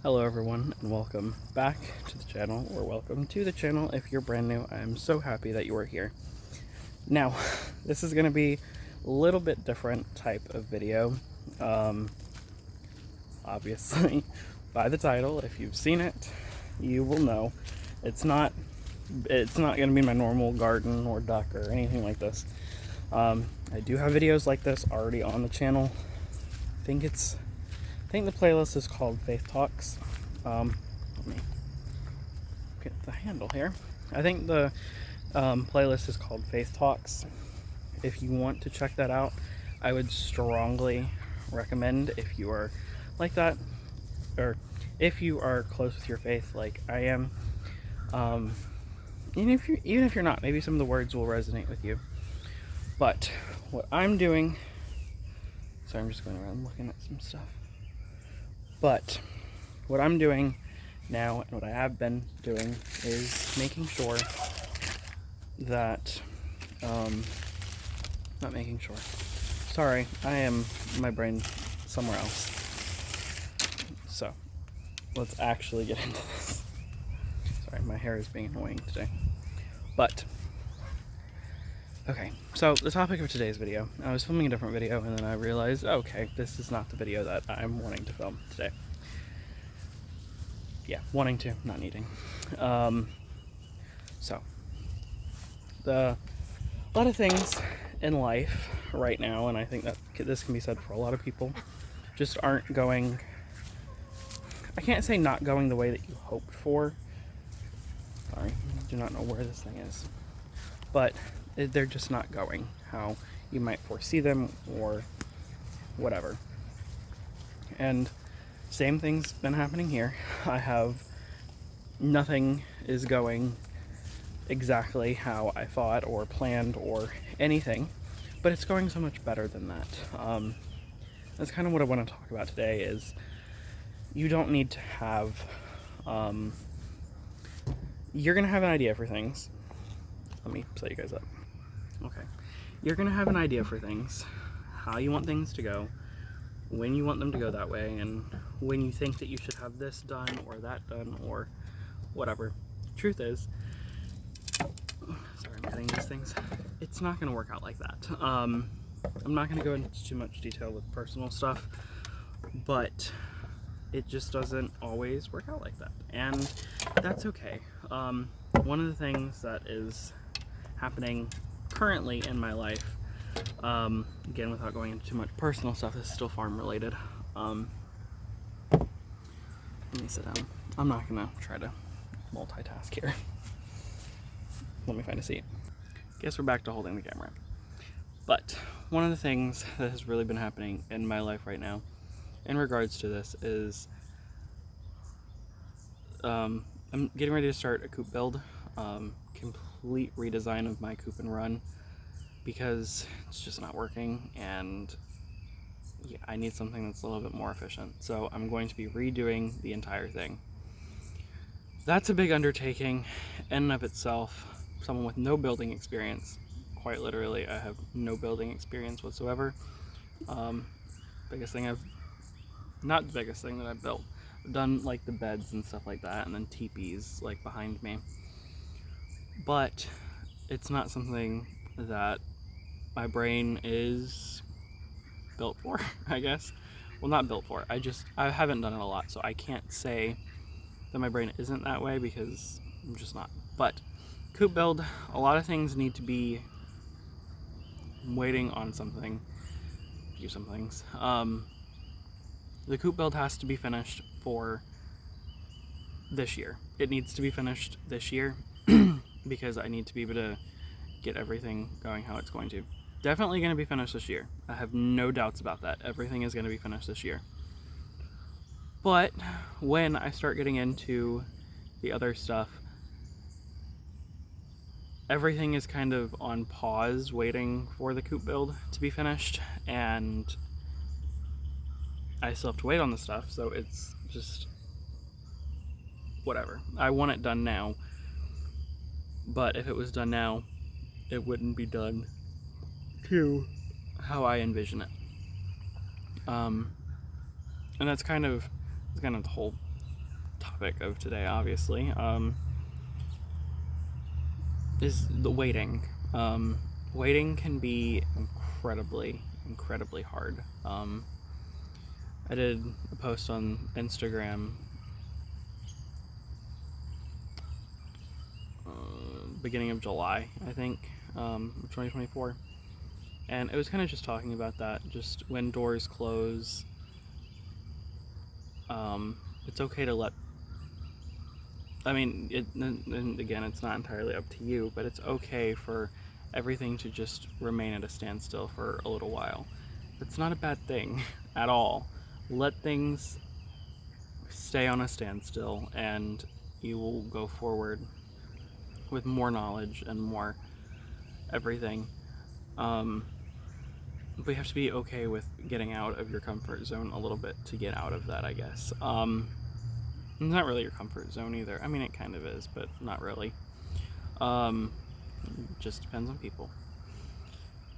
Hello everyone, and welcome back to the channel, or welcome to the channel if you're brand new. I'm so happy that you are here. Now, this is going to be a little bit different type of video. Obviously, by the title, if you've seen it, you will know. It's not going to be my normal garden or duck or anything like this. I do have videos like this already on the channel. I think the playlist is called Faith Talks. Let me get the handle here. I think the playlist is called Faith Talks. If you want to check that out, I would strongly recommend, if you are like that, or if you are close with your faith like I am. Even if you're not, maybe some of the words will resonate with you. But what I'm doing, sorry, I'm just going around looking at some stuff. But what I'm doing now, and what I have been doing, is making sure that, not making sure. Sorry, my brain somewhere else. So, let's actually get into this. Sorry, my hair is being annoying today. But, okay, so the topic of today's video, I was filming a different video and then I realized, okay, this is not the video that I'm wanting to film today. Yeah, wanting to, not needing. So, a lot of things in life right now, and I think that this can be said for a lot of people, just aren't going, I can't say not going the way that you hoped for. Sorry, I do not know where this thing is. But they're just not going how you might foresee them or whatever. And same thing's been happening here. Nothing is going exactly how I thought or planned or anything, but it's going so much better than that. That's kind of what I want to talk about today. Is you don't need to have, you're going to have an idea for things. Let me set you guys up. Okay. You're going to have an idea for things, how you want things to go, when you want them to go that way, and when you think that you should have this done or that done or whatever. Truth is, sorry, I'm cutting these things. It's not going to work out like that. I'm not going to go into too much detail with personal stuff, but it just doesn't always work out like that, and that's okay. One of the things that is happening currently in my life, again, without going into too much personal stuff, this is still farm related. Let me sit down. I'm not gonna try to multitask here. Let me find a seat. Guess we're back to holding the camera. But one of the things that has really been happening in my life right now in regards to this is I'm getting ready to start a coop build, complete redesign of my coop and run, because it's just not working, and yeah, I need something that's a little bit more efficient. So I'm going to be redoing the entire thing. That's a big undertaking in and of itself. Someone with no building experience, quite literally, I have no building experience whatsoever. Not the biggest thing that I've built. I've done like the beds and stuff like that, and then teepees like behind me. But it's not something that my brain is built for, I guess. Well, not built for. I haven't done it a lot, so I can't say that my brain isn't that way, because I'm just not. But coop build, a lot of things need to be waiting on something. Some things. The coop build has to be finished for this year. It needs to be finished this year because I need to be able to get everything going how it's going to. Definitely going to be finished this year. I have no doubts about that. Everything is going to be finished this year. But when I start getting into the other stuff, everything is kind of on pause waiting for the coop build to be finished, and I still have to wait on the stuff, so it's just whatever. I want it done now, but if it was done now, it wouldn't be done to how I envision it. And that's kind of the whole topic of today, obviously, is the waiting. Waiting can be incredibly hard. I did a post on Instagram beginning of July, I think, 2024. And it was kind of just talking about that, just when doors close, it's okay to let, I mean, and again, it's not entirely up to you, but it's okay for everything to just remain at a standstill for a little while. It's not a bad thing at all. Let things stay on a standstill, and you will go forward with more knowledge and more everything. But you have to be okay with getting out of your comfort zone a little bit to get out of that, I guess. It's not really your comfort zone either. I mean, it kind of is, but not really. Just depends on people.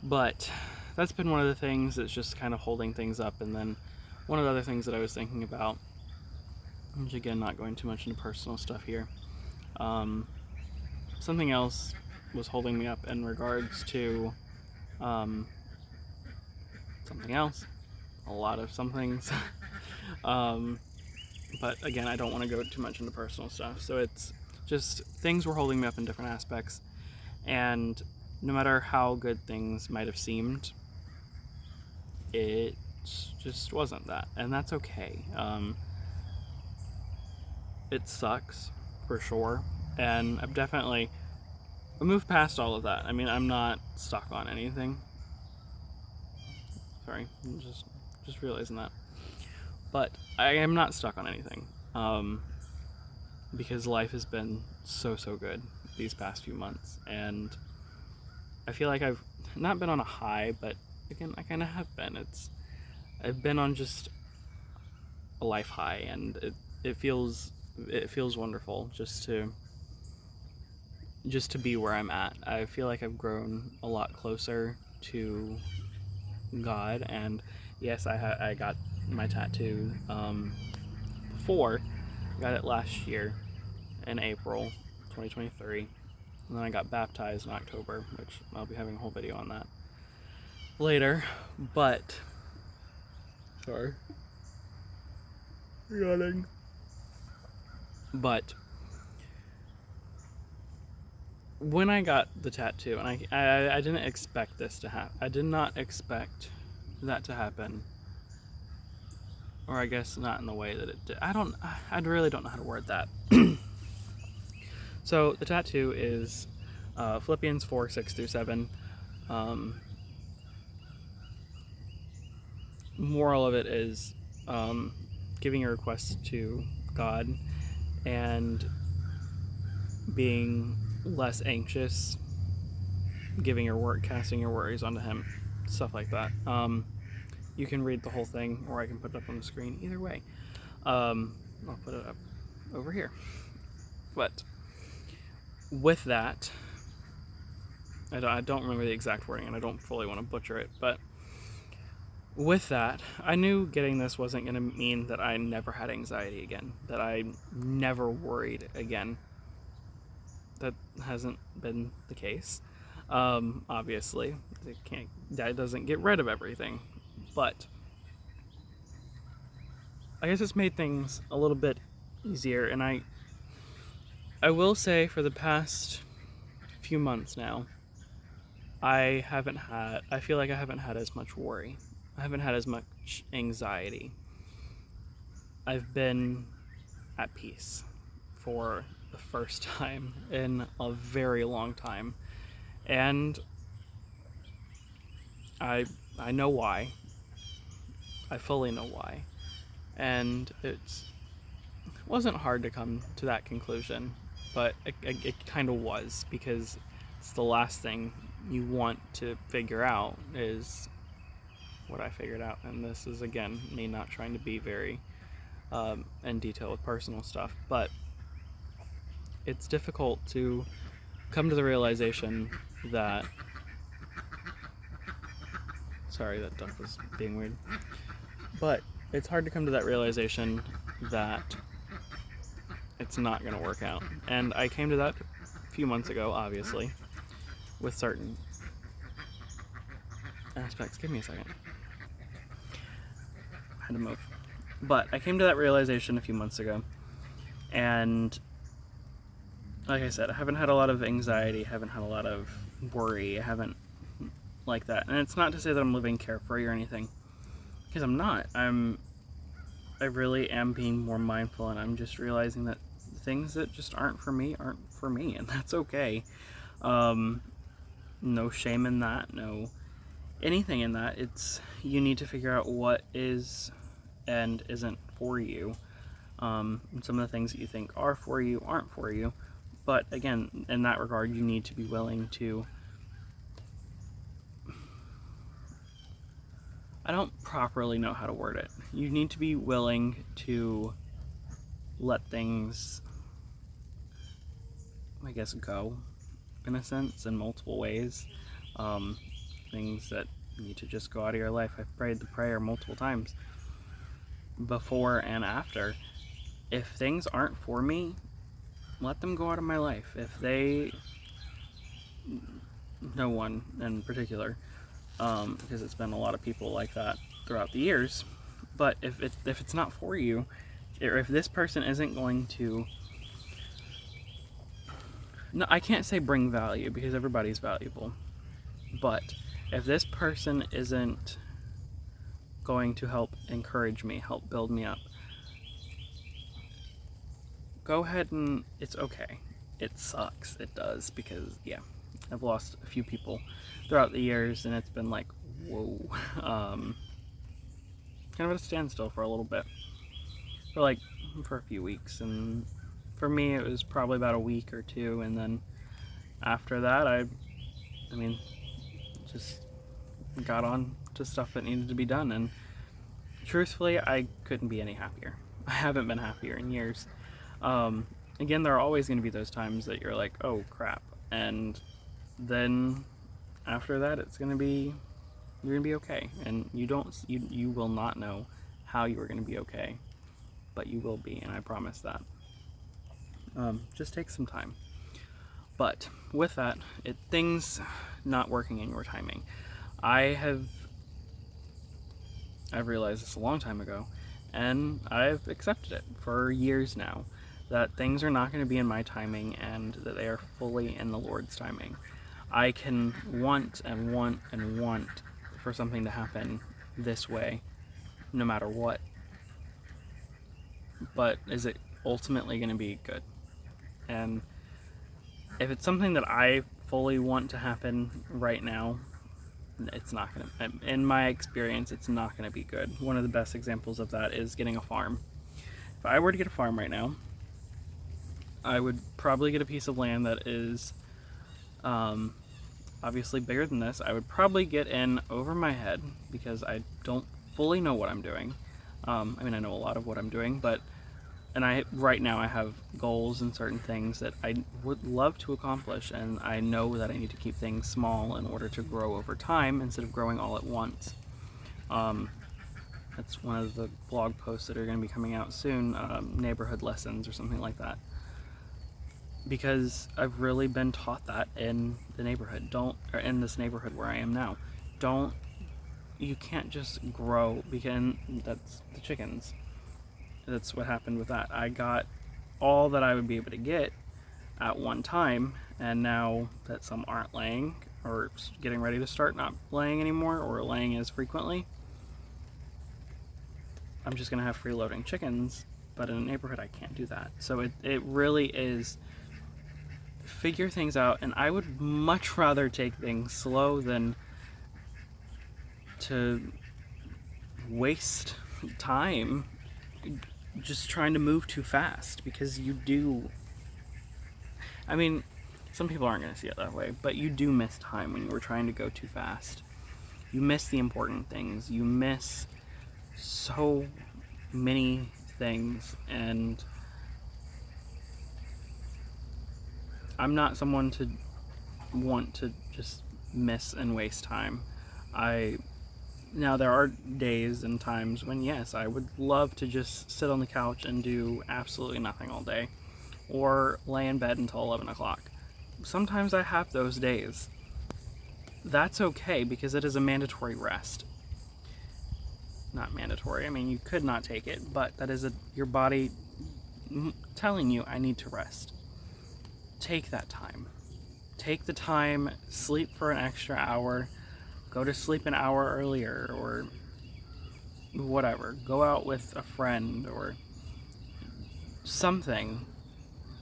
But that's been one of the things that's just kind of holding things up. And then one of the other things that I was thinking about, which again, not going too much into personal stuff here, something else was holding me up in regards to something else, a lot of somethings. But again, I don't want to go too much into personal stuff. So it's just things were holding me up in different aspects. And no matter how good things might have seemed, it just wasn't that. And that's okay. It sucks, for sure. And I moved past all of that. I mean, I'm not stuck on anything. Sorry, I'm just realizing that. But I am not stuck on anything. Because life has been so good these past few months. And I feel like I've not been on a high, but again, I kind of have been. I've been on just a life high, and it feels wonderful just to be where I'm at. I feel like I've grown a lot closer to God, and yes, I got my tattoo before. I got it last year in April 2023, and then I got baptized in October, which I'll be having a whole video on that later. But sorry, yawning. But when I got the tattoo, and I didn't expect this to happen. I did not expect that to happen. Or I guess not in the way that it did. I really don't know how to word that. So the tattoo is Philippians 4:6-7. Moral of it is giving your requests to God and being less anxious, casting your worries onto Him, stuff like that. You can read the whole thing, or I can put it up on the screen. Either way, I'll put it up over here. But with that, I don't remember the exact wording, and I don't fully want to butcher it, but with that, I knew getting this wasn't going to mean that I never had anxiety again, that I never worried again. That hasn't been the case. Obviously, that doesn't get rid of everything, but I guess it's made things a little bit easier. And I will say, for the past few months now, I feel like I haven't had as much worry. I haven't had as much anxiety. I've been at peace for the first time in a very long time. And I know why. I fully know why. And it wasn't hard to come to that conclusion, but it kind of was, because it's the last thing you want to figure out is what I figured out. And this is, again, me not trying to be very in detail with personal stuff, but it's difficult to come to the realization that, sorry, that duck was being weird, but it's hard to come to that realization that it's not going to work out. And I came to that a few months ago, obviously, with certain aspects. Give me a second. I had to move. But I came to that realization a few months ago, and like I said, I haven't had a lot of anxiety, haven't had a lot of worry, I haven't like that. And it's not to say that I'm living carefree or anything, because I'm not. I really am being more mindful, and I'm just realizing that things that just aren't for me, and that's okay. No shame in that, no anything in that. It's, you need to figure out what is and isn't for you. And some of the things that you think are for you aren't for you. But again, in that regard, you need to be willing to, I don't properly know how to word it. You need to be willing to let things, I guess, go, in a sense, in multiple ways. Things that need to just go out of your life. I've prayed the prayer multiple times, before and after. If things aren't for me, let them go out of my life. If they, no one in particular, because it's been a lot of people like that throughout the years. But if it's not for you, or if this person isn't going to, no, I can't say bring value, because everybody's valuable, but if this person isn't going to help encourage me, help build me up, go ahead and it's okay. It sucks, it does, because yeah, I've lost a few people throughout the years, and it's been like, whoa, kind of at a standstill for a little bit, for a few weeks. And for me, it was probably about a week or two, and then after that, I mean, just got on to stuff that needed to be done, and truthfully, I couldn't be any happier. I haven't been happier in years. Again, there are always going to be those times that you're like, oh crap, and then after that, you're gonna be okay, and you will not know how you are going to be okay, but you will be, and I promise that. Just take some time. But with that, things not working in your timing. I've realized this a long time ago, and I've accepted it for years now, that things are not going to be in my timing, and that they are fully in the Lord's timing. I can want and want and want for something to happen this way, no matter what. But is it ultimately going to be good? And if it's something that I fully want to happen right now, it's not going to, in my experience, it's not going to be good. One of the best examples of that is getting a farm. If I were to get a farm right now, I would probably get a piece of land that is obviously bigger than this. I would probably get in over my head, because I don't fully know what I'm doing. I mean, I know a lot of what I'm doing, but right now I have goals and certain things that I would love to accomplish, and I know that I need to keep things small in order to grow over time instead of growing all at once. That's one of the blog posts that are going to be coming out soon, neighborhood lessons or something like that. Because I've really been taught that in the neighborhood. Or in this neighborhood where I am now. You can't just grow, because that's the chickens. That's what happened with that. I got all that I would be able to get at one time, and now that some aren't laying, or getting ready to start not laying anymore, or laying as frequently, I'm just going to have freeloading chickens, but in a neighborhood I can't do that. So it really is, figure things out, and I would much rather take things slow than to waste time just trying to move too fast, because you do, I mean, some people aren't going to see it that way, but you do miss time when you were trying to go too fast. You miss the important things. You miss so many things, and I'm not someone to want to just miss and waste time. Now there are days and times when, yes, I would love to just sit on the couch and do absolutely nothing all day. or lay in bed until 11 o'clock. Sometimes I have those days. That's okay, because it is a mandatory rest. Not mandatory, I mean, you could not take it, but that is your body telling you, I need to rest. Take that time. Take the time, sleep for an extra hour, go to sleep an hour earlier, or whatever. Go out with a friend or something.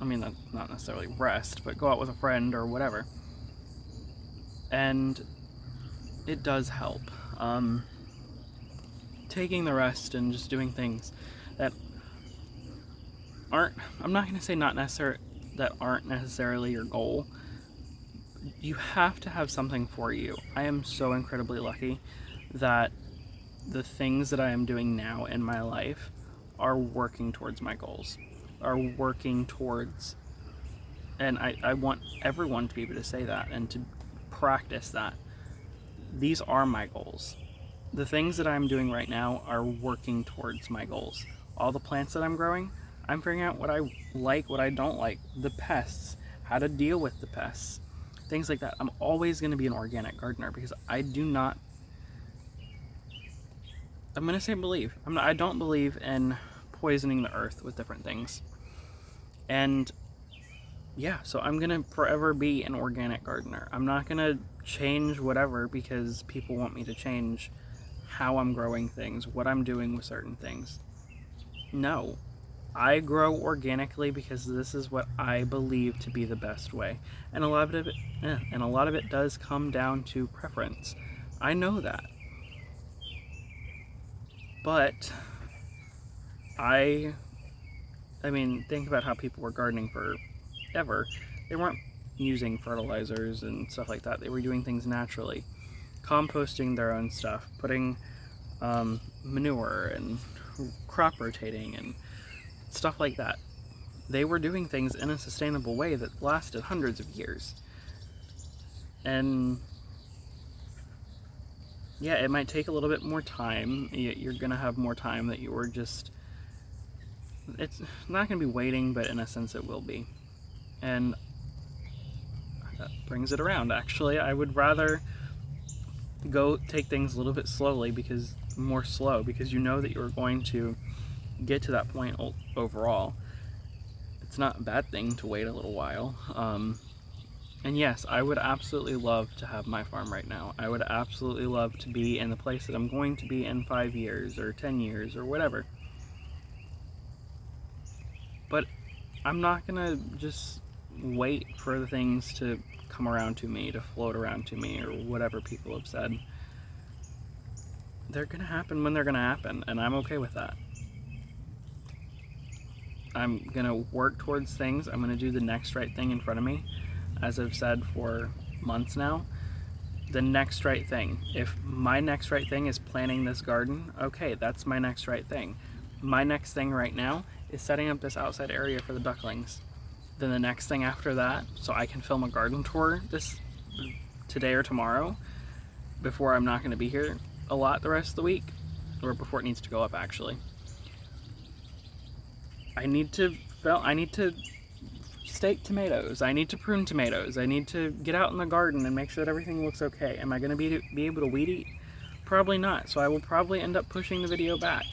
I mean, that's not necessarily rest, but go out with a friend or whatever. And it does help. Taking the rest and just doing things that aren't, I'm not going to say that aren't necessarily your goal. You have to have something for you. I am so incredibly lucky that the things that I am doing now in my life are working towards my goals, are working towards, and I want everyone to be able to say that and to practice that. These are my goals. The things that I'm doing right now are working towards my goals. All the plants that I'm growing, I'm figuring out what I like, what I don't like, the pests, how to deal with the pests, things like that. I'm always going to be an organic gardener because I do not, I'm going to say believe. I don't believe in poisoning the earth with different things. And yeah, so I'm going to forever be an organic gardener. I'm not going to change whatever because people want me to change how I'm growing things, what I'm doing with certain things. No, I grow organically because this is what I believe to be the best way. And a lot of it does come down to preference. I know that. But I mean, think about how people were gardening forever. They weren't using fertilizers and stuff like that. They were doing things naturally. Composting their own stuff, putting manure and crop rotating and stuff like that. They were doing things in a sustainable way that lasted hundreds of years. And yeah, it might take a little bit more time. You're gonna have more time that you were just, it's not gonna be waiting, but in a sense it will be. And that brings it around. Actually, I would rather go take things a little bit slowly, because you know that you're going to get to that point overall. It's not a bad thing to wait a little while. And yes, I would absolutely love to have my farm right now. I would absolutely love to be in the place that I'm going to be in 5 years or 10 years or whatever. But I'm not gonna just wait for the things to come around to me, to float around to me, or whatever people have said. They're gonna happen when they're gonna happen, and I'm okay with that. I'm gonna work towards things. I'm gonna do the next right thing in front of me, as I've said for months now. The next right thing. If my next right thing is planting this garden, okay, that's my next right thing. My next thing right now is setting up this outside area for the ducklings. Then the next thing after that, so I can film a garden tour today or tomorrow, before I'm not going to be here a lot the rest of the week, or before it needs to go up actually. I need to stake tomatoes. I need to prune tomatoes. I need to get out in the garden and make sure that everything looks okay. Am I going to be able to weed eat? Probably not. So I will probably end up pushing the video back.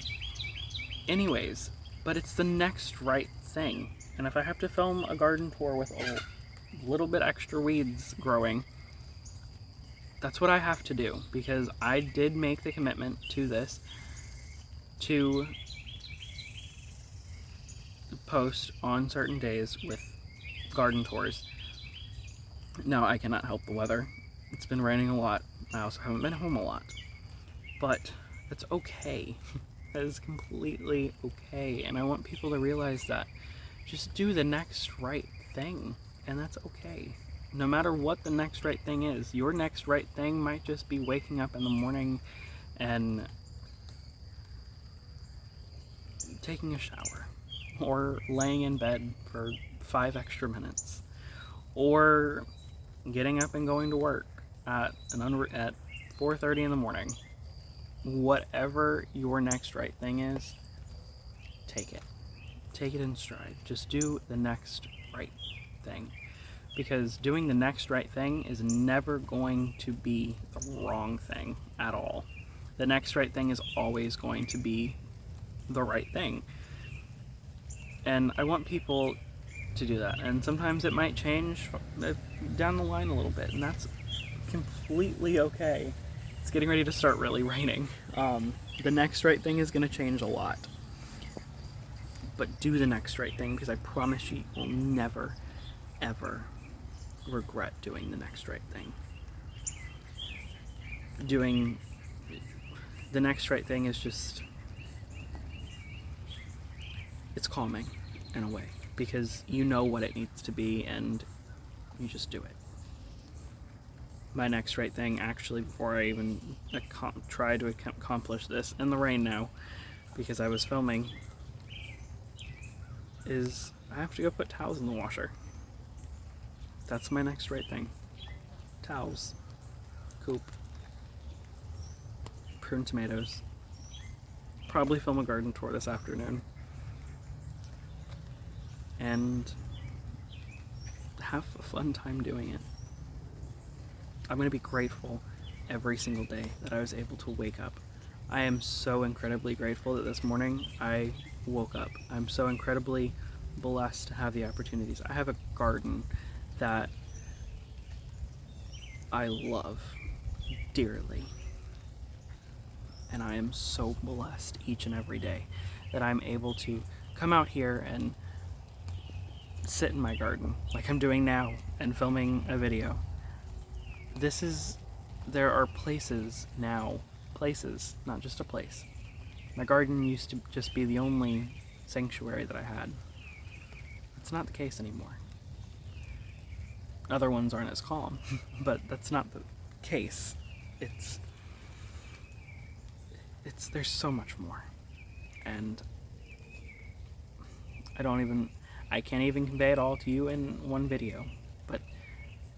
Anyways, but it's the next right thing. And if I have to film a garden tour with a little bit extra weeds growing, that's what I have to do, because I did make the commitment to this, to post on certain days with garden tours. Now, I cannot help the weather. It's been raining a lot. I also haven't been home a lot. But that's okay. That is completely okay. And I want people to realize that. Just do the next right thing, and that's okay. No matter what the next right thing is, your next right thing might just be waking up in the morning and taking a shower, or laying in bed for 5 extra minutes, or getting up and going to work at 4:30 in the morning. Whatever your next right thing is, take it. take it in stride. Just do the next right thing. Because doing the next right thing is never going to be the wrong thing at all. The next right thing is always going to be the right thing. And I want people to do that. And sometimes it might change down the line a little bit, and that's completely okay. It's getting ready to start really raining. The next right thing is going to change a lot. But do the next right thing, because I promise you will never, ever regret doing the next right thing. Doing the next right thing is just, it's calming in a way, because you know what it needs to be and you just do it. My next right thing, actually, before I even try to accomplish this in the rain now, because I was filming, is I have to go put towels in the washer. That's my next right thing. Towels. Coop. Prune tomatoes. Probably film a garden tour this afternoon. And have a fun time doing it. I'm going to be grateful every single day that I was able to wake up. I am so incredibly grateful that this morning I woke up. I'm so incredibly blessed to have the opportunities. I have a garden that I love dearly. And I am so blessed each and every day that I'm able to come out here and sit in my garden like I'm doing now and filming a video. There are places now, not just a place. My garden used to just be the only sanctuary that I had. It's not the case anymore. Other ones aren't as calm, but that's not the case. There's so much more. And I can't even convey it all to you in one video, but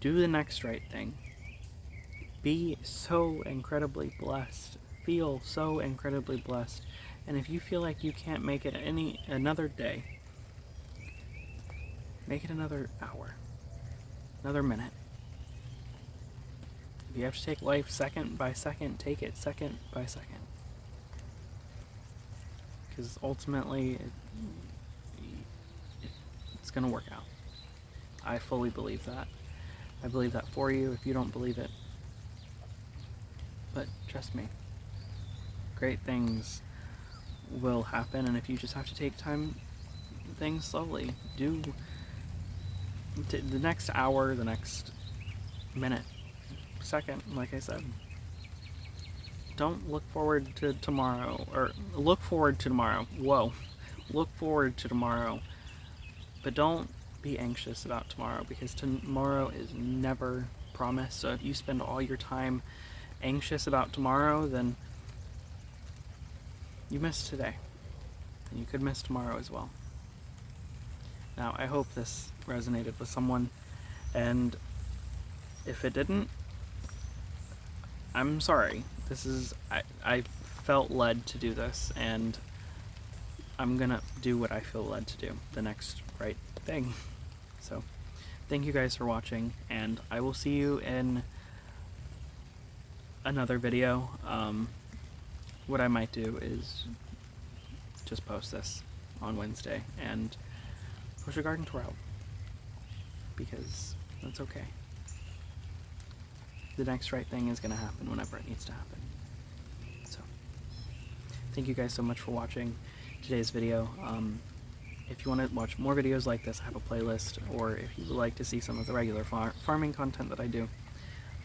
do the next right thing. Be so incredibly blessed. Feel so incredibly blessed. And if you feel like you can't make it another day, make it another hour, another minute. If you have to take life second by second, take it second by second. Because ultimately, it's going to work out. I fully believe that. I believe that for you if you don't believe it. But trust me, great things will happen, and if you just have to take things slowly, do the next hour, the next minute, second, like I said. Don't look forward to tomorrow, or look forward to tomorrow. Whoa. Look forward to tomorrow. But don't be anxious about tomorrow, because tomorrow is never promised. So if you spend all your time anxious about tomorrow, then you missed today. And you could miss tomorrow as well. Now, I hope this resonated with someone, and if it didn't, I'm sorry. I felt led to do this, and I'm gonna do what I feel led to do, the next right thing. So, thank you guys for watching, and I will see you in another video. What I might do is just post this on Wednesday and push a garden tour out, because that's okay. The next right thing is going to happen whenever it needs to happen. So, thank you guys so much for watching today's video. If you want to watch more videos like this, I have a playlist, or if you would like to see some of the regular farming content that I do,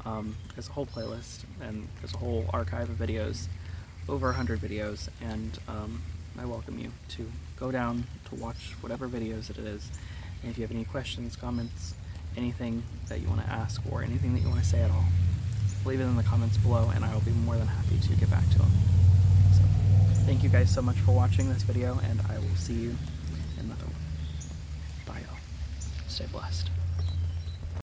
there's a whole playlist, and there's a whole archive of videos, over 100 videos, and I welcome you to go down to watch whatever videos it is. And if you have any questions, comments, anything that you want to ask, or anything that you want to say at all, leave it in the comments below, and I will be more than happy to get back to them. So, thank you guys so much for watching this video, and I will see you in another one. Bye, y'all. Stay blessed.